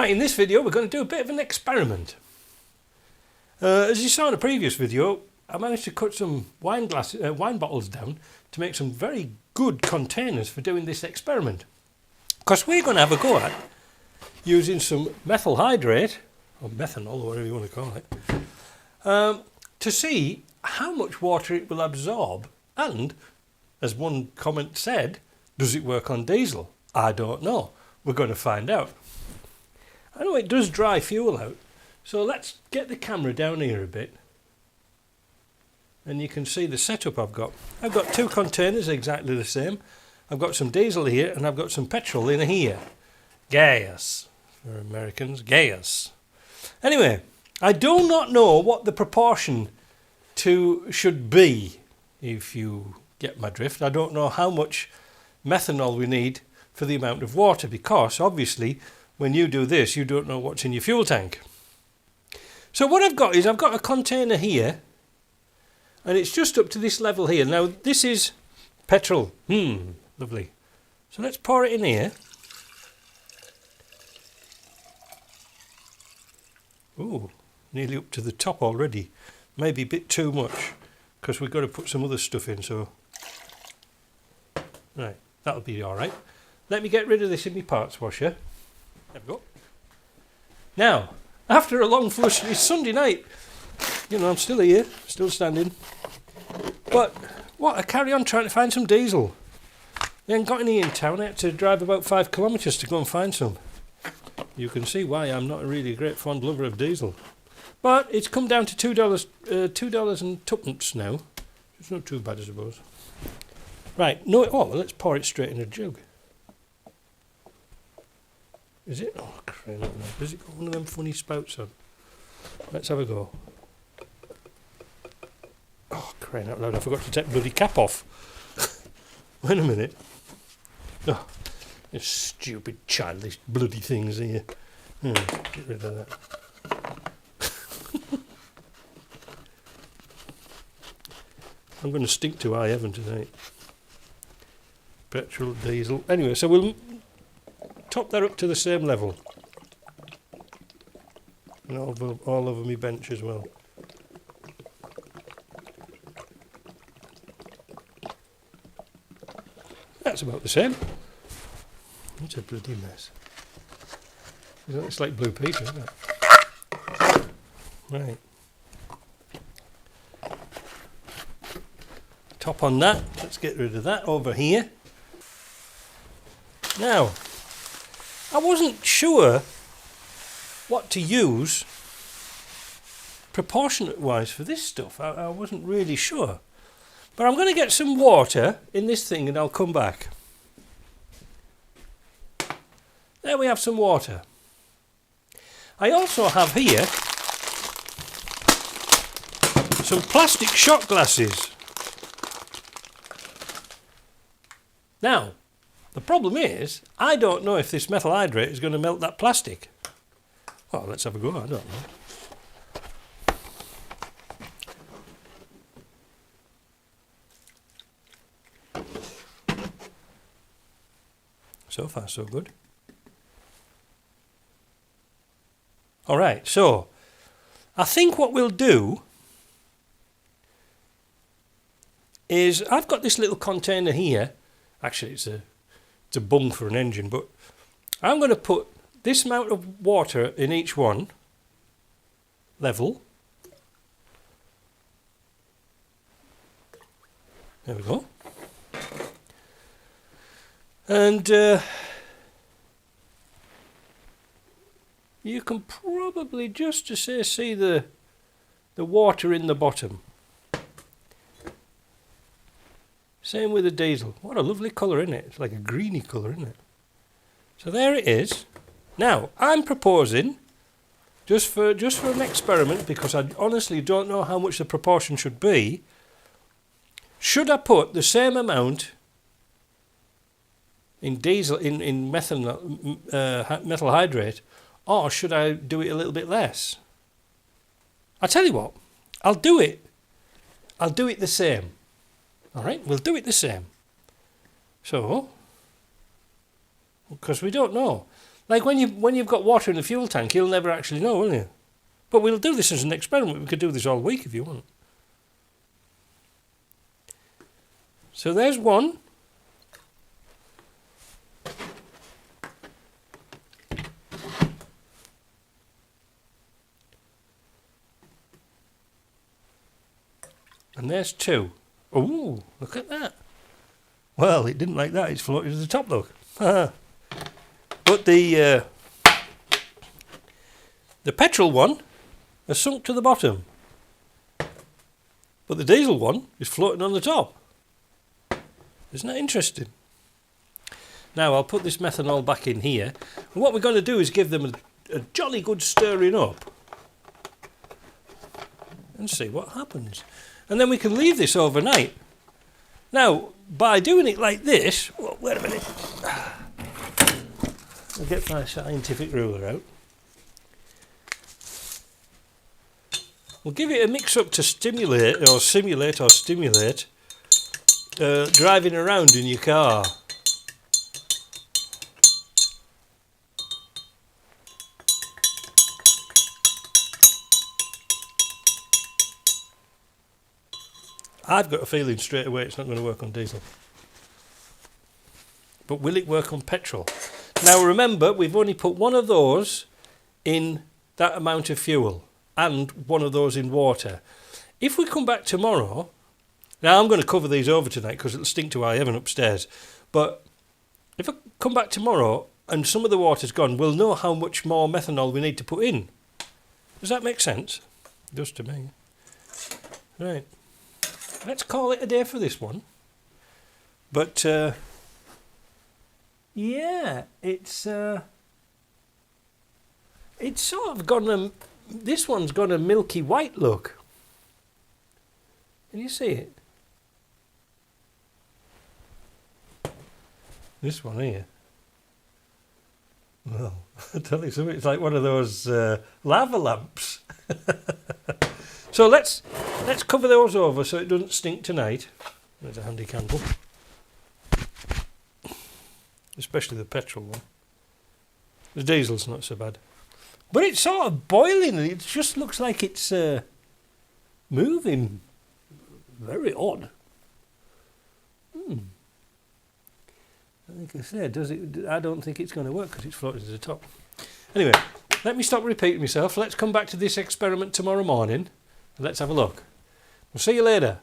Right, in this video we're going to do a bit of an experiment. As you saw in a previous video, I managed to cut some wine bottles down to make some very good containers for doing this experiment. Because we're going to have a go at using some methyl hydrate, or methanol, or whatever you want to call it, to see how much water it will absorb and, as one comment said, does it work on diesel? I don't know. We're going to find out. I know it does dry fuel out, so let's get the camera down here a bit and you can see the setup I've got. I've got two containers exactly the same. I've got some diesel here and I've got some petrol in here. Gas, for Americans, gas. Anyway, I do not know what the proportion should be, if you get my drift. I don't know how much methanol we need for the amount of water, because obviously when you do this you don't know what's in your fuel tank. So what I've got is I've got a container here and it's just up to this level here. Now this is petrol. Lovely. So let's pour it in here. Ooh, nearly up to the top already. Maybe a bit too much because we've got to put some other stuff in, so right, that'll be alright. Let me get rid of this in my parts washer. There we go. Now, after a long flush, it's Sunday night. You know, I'm still here, still standing. But what, I carry on trying to find some diesel. They ain't got any in town. I had to drive about 5 kilometres to go and find some. You can see why I'm not really a great fond lover of diesel. But it's come down to $2 and twopence now. It's not too bad, I suppose. Right, no, well, let's pour it straight in a jug. Is it? Oh, crap. Has it got one of them funny spouts on? Let's have a go. Oh, crying out loud, I forgot to take the bloody cap off. Wait a minute. Oh, this stupid childish bloody things here. Get rid of that. I'm going to stink to high heaven tonight. Petrol, diesel. Anyway, so we'll top that up to the same level. And all over my bench as well. That's about the same. It's a bloody mess. It's like Blue Peter, isn't it? Right. Top on that. Let's get rid of that over here. Now, I wasn't sure what to use proportionate wise for this stuff. I wasn't really sure. But I'm going to get some water in this thing and I'll come back. There we have some water. I also have here some plastic shot glasses. Now, the problem is, I don't know if this methyl hydrate is going to melt that plastic. Well, let's have a go, I don't know. So far, so good. Alright, so, I think what we'll do is, I've got this little container here. Actually, it's a bung for an engine, but I'm going to put this amount of water in each one, level. There we go. And you can probably just to say see the water in the bottom. Same with the diesel. What a lovely colour, isn't it? It's like a greeny colour, isn't it? So there it is. Now, I'm proposing, just for an experiment, because I honestly don't know how much the proportion should be, should I put the same amount in diesel, in methyl hydrate, or should I do it a little bit less? I tell you what, I'll do it the same. Alright, we'll do it the same. So, because we don't know. Like when you've got water in the fuel tank, you'll never actually know, will you? But we'll do this as an experiment. We could do this all week if you want. So there's one. And there's two. Oh, look at that. Well, it didn't like that. It's floated to the top, look. But the petrol one has sunk to the bottom. But the diesel one is floating on the top. Isn't that interesting? Now I'll put this methanol back in here. And what we're going to do is give them a jolly good stirring up. And see what happens. And then we can leave this overnight. Now, by doing it like this... Well, wait a minute. I'll get my scientific ruler out. We'll give it a mix-up to simulate driving around in your car. I've got a feeling straight away it's not going to work on diesel. But will it work on petrol? Now remember, we've only put one of those in that amount of fuel and one of those in water. If we come back tomorrow, now I'm going to cover these over tonight because it'll stink to high heaven upstairs, but if I come back tomorrow and some of the water's gone, we'll know how much more methanol we need to put in. Does that make sense? It does to me. Right. Let's call it a day for this one. But yeah, it's sort of gone this one's got a milky white look. Can you see it? This one here. Well, I'll tell you something, it's like one of those lava lamps. So let's cover those over so it doesn't stink tonight. There's a handy candle. Especially the petrol one. The diesel's not so bad. But it's sort of boiling and it just looks like it's moving. Very odd. Like I said, I don't think it's going to work because it's floated to the top. Anyway, let me stop repeating myself. Let's come back to this experiment tomorrow morning. Let's have a look. We'll see you later.